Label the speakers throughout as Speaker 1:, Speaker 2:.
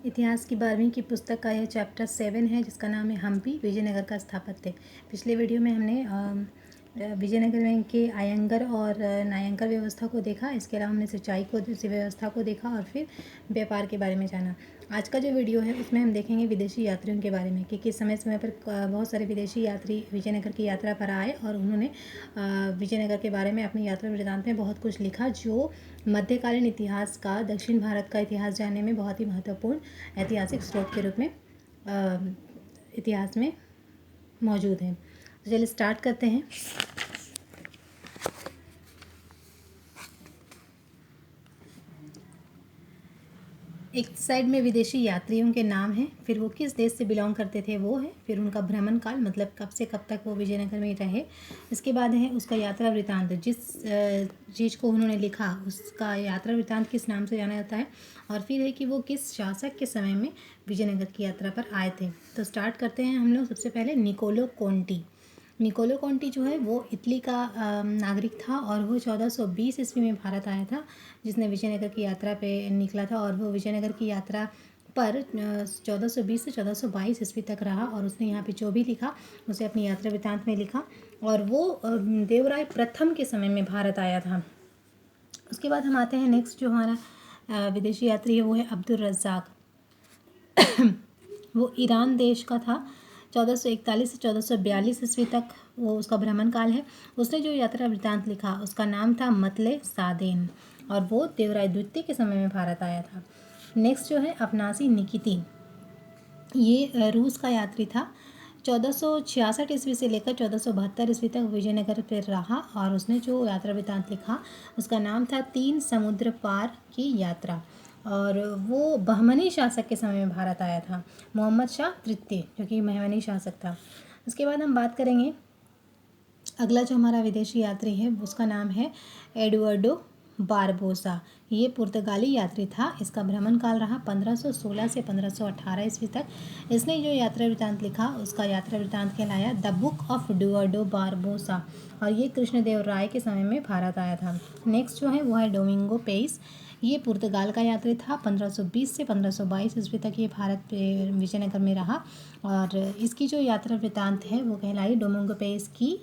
Speaker 1: इतिहास की 12वीं की पुस्तक का यह चैप्टर 7 है, जिसका नाम है हम्पी, विजयनगर का स्थापत्य। पिछले वीडियो में हमने विजयनगर में के आयंगर और नायंगर व्यवस्था को देखा। इसके अलावा हमने सिंचाई को व्यवस्था को देखा और फिर व्यापार के बारे में जाना। आज का जो वीडियो है उसमें हम देखेंगे विदेशी यात्रियों के बारे में कि किस समय समय पर बहुत सारे विदेशी यात्री विजयनगर की यात्रा पर आए और उन्होंने विजयनगर के बारे में अपनी यात्रा वृत्तांत में बहुत कुछ लिखा, जो मध्यकालीन इतिहास का, दक्षिण भारत का इतिहास जानने में बहुत ही महत्वपूर्ण ऐतिहासिक स्रोत के रूप में इतिहास में मौजूद है। तो चलिए स्टार्ट करते हैं। एक साइड में विदेशी यात्रियों के नाम हैं, फिर वो किस देश से बिलोंग करते थे वो है, फिर उनका भ्रमण काल मतलब कब से कब तक वो विजयनगर में रहे। इसके बाद है उसका यात्रा वृत्तांत, जिस चीज़ को उन्होंने लिखा उसका यात्रा वृत्तांत किस नाम से जाना जाता है, और फिर है कि वो किस शासक के समय में विजयनगर की यात्रा पर आए थे। तो स्टार्ट करते हैं हम लोग सबसे पहले निकोलो कोंटी। निकोलो कोंटी जो है वो इटली का नागरिक था और वो 1420 ईस्वी में भारत आया था, जिसने विजयनगर की यात्रा पे निकला था और वो विजयनगर की यात्रा पर 1420 से 1422 ईस्वी तक रहा और उसने यहाँ पे जो भी लिखा उसे अपनी यात्रा वृत्तांत में लिखा, और वो देवराय प्रथम के समय में भारत आया था। उसके बाद हम आते हैं नेक्स्ट, जो हमारा विदेशी यात्री है वो है अब्दुल रज़्ज़ाक। वो ईरान देश का था। 1441 से 1442 ईस्वी तक वो उसका भ्रमण काल है। उसने जो यात्रा वृत्तांत लिखा उसका नाम था मतले सादेन, और वो देवराय द्वितीय के समय में भारत आया था। नेक्स्ट जो है अफनासी निकितीन, ये रूस का यात्री था। 1466 ईस्वी से लेकर 1472 ईस्वी तक विजयनगर पर रहा और उसने जो यात्रा वृत्तांत लिखा उसका नाम था 3 समुद्र पार की यात्रा, और वो बहमनी शासक के समय में भारत आया था, मोहम्मद शाह तृतीय, जो कि बहमनी शासक था। उसके बाद हम बात करेंगे अगला जो हमारा विदेशी यात्री है उसका नाम है एडवर्डो बारबोसा। ये पुर्तगाली यात्री था। इसका भ्रमण काल रहा 1516 से 1518 ईस्वी तक। इसने जो यात्रा वृत्तांत लिखा उसका यात्रा वृत्तांत कहलाया the book of Eduardo Barbosa, और ये कृष्णदेव राय के समय में भारत आया था। नेक्स्ट जो है वो है डोमिंगो पेस। ये पुर्तगाल का यात्री था। 1520 से 1522 ईस्वी तक ये भारत पे विजयनगर में रहा, और इसकी जो यात्रा वृत्तांत है वो कहलाई डोमिंगो पेस की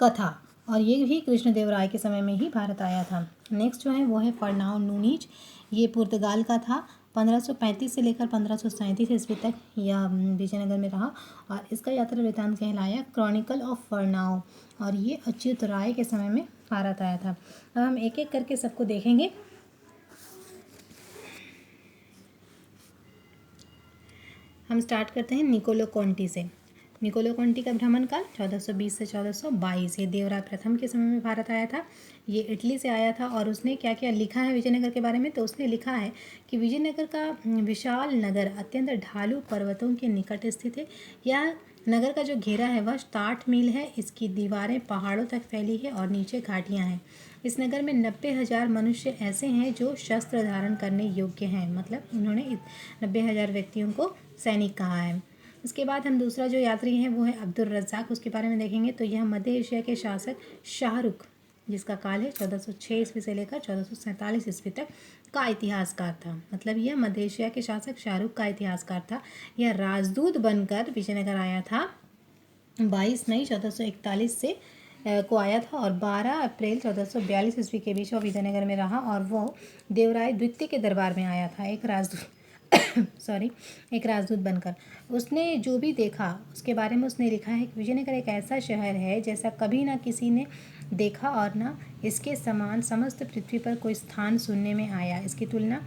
Speaker 1: कथा, और ये भी कृष्णदेव राय के समय में ही भारत आया था। नेक्स्ट जो है वो है फर्नाओ नूनीज। ये पुर्तगाल का था। 1535 से लेकर 1537 ईस्वी तक यह विजयनगर में रहा, और इसका यात्रा वृत्तांत कहलाया क्रॉनिकल ऑफ फर्नाओ, और ये अच्युत राय के समय में भारत आया था। अब हम एक एक करके सबको देखेंगे। हम स्टार्ट करते हैं निकोलो कोंटी से। निकोलो कोंटी का भ्रमण काल 1420 से 1422, ये देवराय प्रथम के समय में भारत आया था। ये इटली से आया था, और उसने क्या क्या लिखा है विजयनगर के बारे में, तो उसने लिखा है कि विजयनगर का विशाल नगर अत्यंत ढालू पर्वतों के निकट स्थित है। यह नगर का जो घेरा है वह 60 मील है। इसकी दीवारें पहाड़ों तक फैली है और नीचे घाटियाँ हैं। इस नगर में 90,000 मनुष्य ऐसे हैं जो शस्त्र धारण करने योग्य हैं, मतलब उन्होंने 90,000 व्यक्तियों को सैनिक कहा है। उसके बाद हम दूसरा जो यात्री हैं वो है अब्दुल रज़्ज़ाक। उसके बारे में देखेंगे तो यह मध्य एशिया के शासक शाहरुख, जिसका काल है 1406 ईस्वी से लेकर 1447 ईस्वी तक, का इतिहासकार था। मतलब यह मध्य एशिया के शासक शाहरुख का इतिहासकार था। यह राजदूत बनकर विजयनगर आया था। 22 मई 1441 से को आया था, और 12 अप्रैल 1442 ईस्वी के बीच वो विजयनगर में रहा, और वो देवराय द्वितीय के दरबार में आया था एक राजदूत एक राजदूत बनकर। उसने जो भी देखा उसके बारे में उसने लिखा है कि विजयनगर एक ऐसा शहर है जैसा कभी ना किसी ने देखा, और ना इसके समान समस्त पृथ्वी पर कोई स्थान सुनने में आया। इसकी तुलना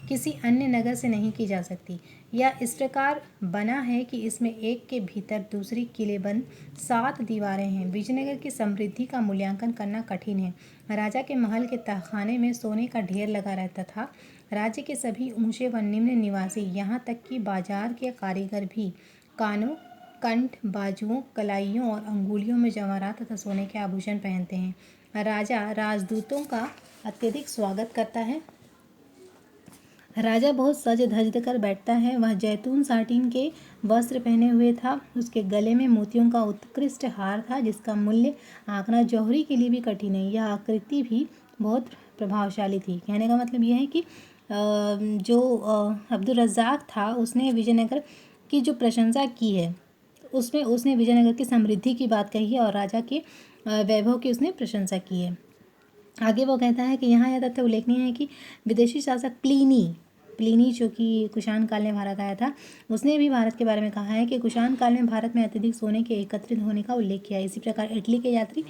Speaker 1: किसी अन्य नगर से नहीं की जा सकती। यह इस प्रकार बना है कि इसमें एक के भीतर दूसरी किलेबंद 7 दीवारें हैं। विजयनगर की समृद्धि का मूल्यांकन करना कठिन है। राजा के महल के तहखाने में सोने का ढेर लगा रहता था। राज्य के सभी ऊंचे व निम्न निवासी, यहाँ तक कि बाजार के कारीगर भी कानों, कंठ, बाजुओं, कलाइयों और अंगुलियों में जवाहरात तथा सोने के आभूषण पहनते हैं। राजा राजदूतों का अत्यधिक स्वागत करता है। राजा बहुत सज धज कर बैठता है। वह जैतून साटिन के वस्त्र पहने हुए था। उसके गले में मोतियों का उत्कृष्ट हार था, जिसका मूल्य आंकना जौहरी के लिए भी कठिन है। यह आकृति भी बहुत प्रभावशाली थी। कहने का मतलब यह है कि जो अब्दुल रज़ाक था उसने विजयनगर की जो प्रशंसा की है उसमें उसने विजयनगर की समृद्धि की बात कही है और राजा के वैभव की उसने प्रशंसा की है। आगे वो कहता है कि यहाँ यह तथ्य उल्लेखनीय है कि विदेशी शासक प्लीनी जो कि कुषाण काल में भारत आया था, उसने भी भारत के बारे में कहा है कि कुषाण काल में भारत में अत्यधिक सोने के एकत्रित होने का उल्लेख किया है। इसी प्रकार इटली के यात्री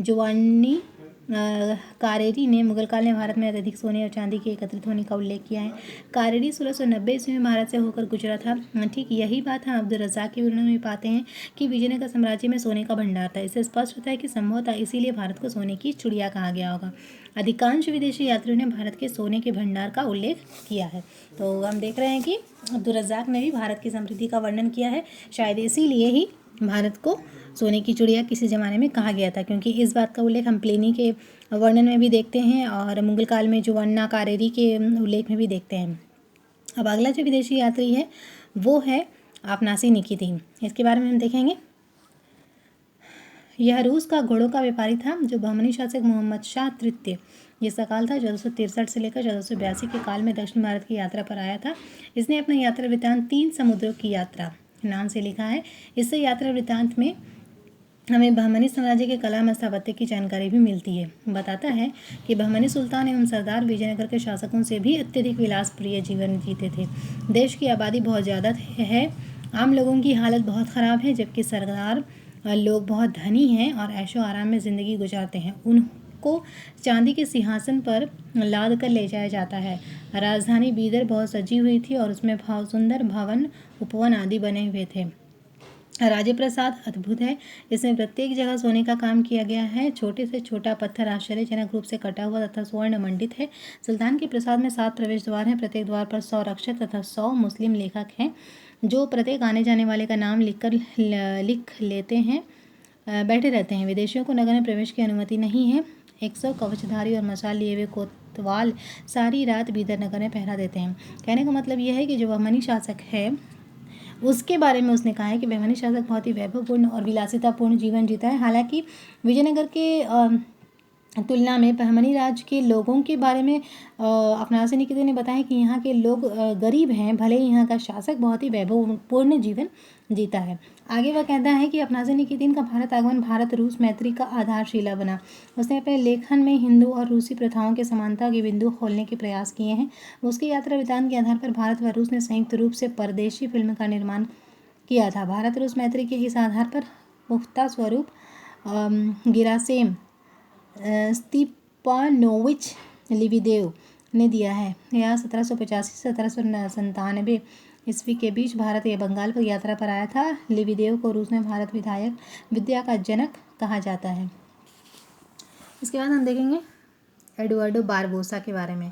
Speaker 1: जोवान्नी कारेरी ने मुगल काल में भारत में अत्यधिक सोने और चांदी के एकत्रित होने का उल्लेख किया है। कारेरी 1690 ईस्वी में भारत से होकर गुजरा था। ठीक यही बात हम अब्दुल रज़ाक के वर्णन में पाते हैं कि विजयनगर साम्राज्य में सोने का भंडार था। इससे स्पष्ट होता है कि संभवतः इसीलिए भारत को सोने की चिड़िया कहा गया होगा। अधिकांश विदेशी यात्रियों ने भारत के सोने के भंडार का उल्लेख किया है। तो हम देख रहे हैं कि अब्दुल रज़ाक ने भी भारत की समृद्धि का वर्णन किया है। शायद इसीलिए ही भारत को सोने की चिड़िया किसी ज़माने में कहा गया था, क्योंकि इस बात का उल्लेख हम प्लिनी के वर्णन में भी देखते हैं और मुगल काल में जोवन्ना कारेरी के उल्लेख में भी देखते हैं। अब अगला जो विदेशी यात्री है वो है आपनासी निकितीन। इसके बारे में हम देखेंगे। यह रूस का घोड़ों का व्यापारी था जो बहमनी शासक मोहम्मद शाह तृतीय, जिसका काल था 1463 से लेकर 1482 के काल में दक्षिण भारत की यात्रा पर आया था। इसने अपना यात्रा वृत्तांत 3 समुद्रों की यात्रा नाम से लिखा है। इससे यात्रा वृत्तांत में हमें बहमनी साम्राज्य के कला में स्थापत्य की जानकारी भी मिलती है। बताता है कि बहमनी सुल्तान एवं सरदार विजयनगर के शासकों से भी अत्यधिक विलासप्रिय जीवन जीते थे। देश की आबादी बहुत ज़्यादा है, आम लोगों की हालत बहुत ख़राब है, जबकि सरदार लोग बहुत धनी हैं और ऐशो आराम में ज़िंदगी गुजारते हैं। उनको चांदी के सिंहासन पर लाद कर ले जाया जाता है। राजधानी बीदर बहुत सजी हुई थी और उसमें सुंदर भवन, उपवन आदि बने हुए थे। राजे प्रसाद अद्भुत है। इसमें प्रत्येक जगह सोने का काम किया गया है। छोटे से छोटा पत्थर आश्चर्यजनक रूप से कटा हुआ तथा स्वर्ण मंडित है। सुल्तान के प्रसाद में 7 प्रवेश द्वार हैं। प्रत्येक द्वार पर 100 रक्षक तथा 100 मुस्लिम लेखक हैं जो प्रत्येक आने जाने वाले का नाम लिख लेते हैं, बैठे रहते हैं। विदेशियों को नगर में प्रवेश की अनुमति नहीं है। 100 कवचधारी और मशाल लिए हुए कोतवाल सारी रात बीदर नगर में पहरा देते हैं। कहने का मतलब यह है कि जो बहमनी शासक है उसके बारे में उसने कहा है कि बहमनी शासक बहुत ही वैभवपूर्ण और विलासितापूर्ण जीवन जीता है। हालांकि विजयनगर के तुलना में बहमनी राज्य के लोगों के बारे में आपनासी निकितीन ने बताया कि यहाँ के लोग गरीब हैं, भले ही यहाँ का शासक बहुत ही वैभवपूर्ण जीवन जीता है। आगे वह कहता है कि आपनासी निकितीन का भारत आगमन भारत रूस मैत्री का आधारशिला बना। उसने अपने लेखन में हिंदू और रूसी प्रथाओं के समानता के बिंदु खोलने के प्रयास किए हैं। उसकी यात्रा वृत्तांत के आधार पर भारत व रूस ने संयुक्त रूप से परदेशी फिल्म का निर्माण किया था। भारत रूस मैत्री के इस आधार पर पुख्ता स्वरूप गिरासेम स्तीपानोविच लिविदेव ने दिया है। यह 1785 से 1797 ईस्वी के बीच भारत या बंगाल पर यात्रा पर आया था। लिविदेव को रूस में भारत विद्या का जनक कहा जाता है। इसके बाद हम देखेंगे एडुआर्डो बारबोसा के बारे में,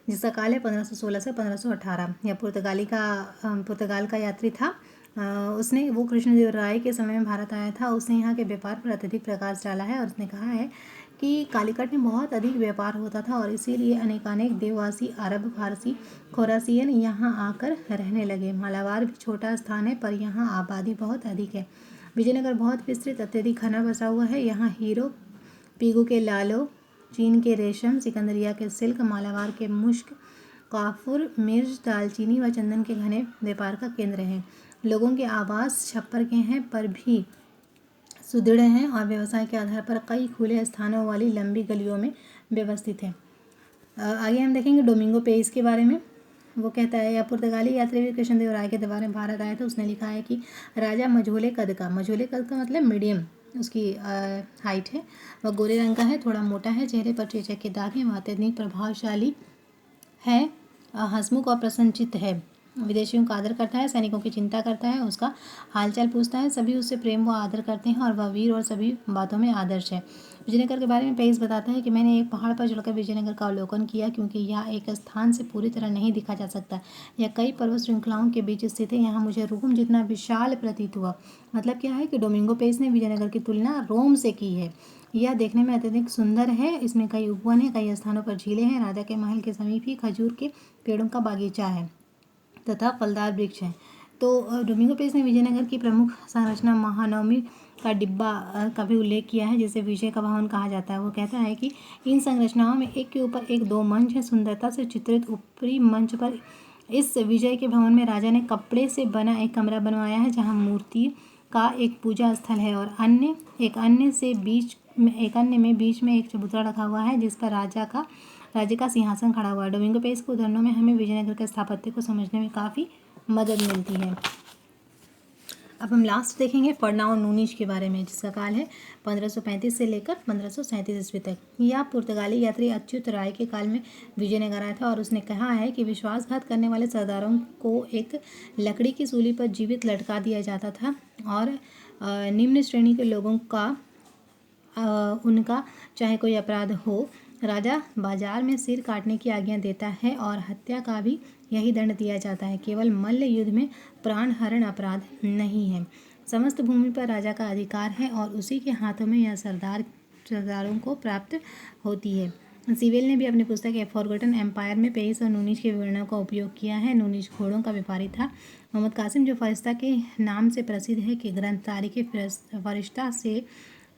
Speaker 1: जिसका काल है 1516 से 1518। यह पुर्तगाल का यात्री था। उसने वो कृष्णदेव राय के समय में भारत आया था। उसने यहाँ के व्यापार पर अत्यधिक प्रकाश डाला है और उसने कहा है कि कालीकट में बहुत अधिक व्यापार होता था और इसीलिए अनेकानेक देववासी, अरब, फारसी, खोरासियन यहाँ आकर रहने लगे। मालाबार भी छोटा स्थान है पर यहाँ आबादी बहुत अधिक है। विजयनगर बहुत विस्तृत, अत्यधिक घना बसा हुआ है। यहाँ हीरो, पीगू के लालो, चीन के रेशम, सिकंदरिया के सिल्क, मालाबार के मुश्क, काफुर, मिर्च, दालचीनी व चंदन के घने व्यापार का केंद्र है। लोगों के आवास छप्पर के हैं पर भी सुदृढ़ हैं और व्यवसाय के आधार पर कई खुले स्थानों वाली लंबी गलियों में व्यवस्थित है। आगे हम देखेंगे डोमिंगो पेस के बारे में। वो कहता है, या पुर्तगाली यात्री कृष्णदेव राय के दरबार में भारत आया था। उसने लिखा है कि राजा मझोले कद का मतलब मीडियम उसकी हाइट है। वह गोरे रंग का है, थोड़ा मोटा है, चेहरे पर चेचक के दाग हैं, वह अत्यधिक प्रभावशाली है, हंसमुख और प्रसन्नचित्त है, विदेशियों का आदर करता है, सैनिकों की चिंता करता है, उसका हालचाल पूछता है, सभी उससे प्रेम व आदर करते हैं और वह वीर और सभी बातों में आदर्श है। विजयनगर के बारे में पेस बताता है कि मैंने एक पहाड़ पर चढ़कर विजयनगर का अवलोकन किया, क्योंकि यह एक स्थान से पूरी तरह नहीं दिखा जा सकता। यह कई पर्वत श्रृंखलाओं के बीच स्थित है। यहाँ मुझे रोम जितना विशाल प्रतीत हुआ। मतलब क्या है कि डोमिंगो पेस ने विजयनगर की तुलना रोम से की है। यह देखने में अत्यधिक सुंदर है। इसमें कई उपवन है, कई स्थानों पर झीलें हैं, राजा के महल के समीप ही खजूर के पेड़ों का बागीचा है तथा फलदार वृक्ष हैं। तो डोमिंगो पेस ने विजयनगर की प्रमुख संरचना महानवमी का डिब्बा का भी उल्लेख किया है, जिसे विजय का भवन कहा जाता है। वो कहता है कि इन संरचनाओं में एक के ऊपर एक दो मंच है। सुंदरता से चित्रित ऊपरी मंच पर इस विजय के भवन में राजा ने कपड़े से बना एक कमरा बनवाया है, जहां मूर्ति का एक पूजा स्थल है, और एक अन्य में बीच में एक चबूतरा रखा हुआ है, जिस पर राज्य का सिंहासन खड़ा हुआ है। डोमिंगो पेस के उदाहरणों में हमें विजयनगर के स्थापत्य को समझने में काफ़ी मदद मिलती है। अब हम लास्ट देखेंगे फर्नाओ नूनीज के बारे में, जिसका काल है 1535 से लेकर 1537 ईस्वी तक। यह पुर्तगाली यात्री अच्युत राय के काल में विजयनगर आया था, और उसने कहा है कि विश्वासघात करने वाले सरदारों को एक लकड़ी की सूली पर जीवित लटका दिया जाता था, और निम्न श्रेणी के लोगों का उनका चाहे कोई अपराध हो, राजा बाजार में सिर काटने की आज्ञा देता है, और हत्या का भी यही दंड दिया जाता है। केवल मल्ल युद्ध में प्राण हरण अपराध नहीं है। समस्त भूमि पर राजा का अधिकार है, और उसी के हाथों में यह सरदारों को प्राप्त होती है। सिवेल ने भी अपनी पुस्तक ए फॉरगॉटन एम्पायर में पेरिस और नूनीज के विवरणों का उपयोग किया है। नूनीज घोड़ों का व्यापारी था। मोहम्मद कासिम, जो फरिश्ता के नाम से प्रसिद्ध है, के ग्रंथ तारीख फरिश्ता से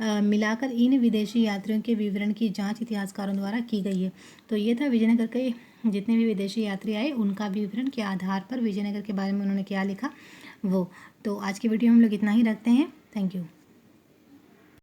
Speaker 1: मिलाकर इन विदेशी यात्रियों के विवरण की जांच इतिहासकारों द्वारा की गई है। तो ये था विजयनगर के जितने भी विदेशी यात्री आए उनका विवरण के आधार पर विजयनगर के बारे में उन्होंने क्या लिखा वो। तो आज की वीडियो हम लोग इतना ही रखते हैं। Thank you.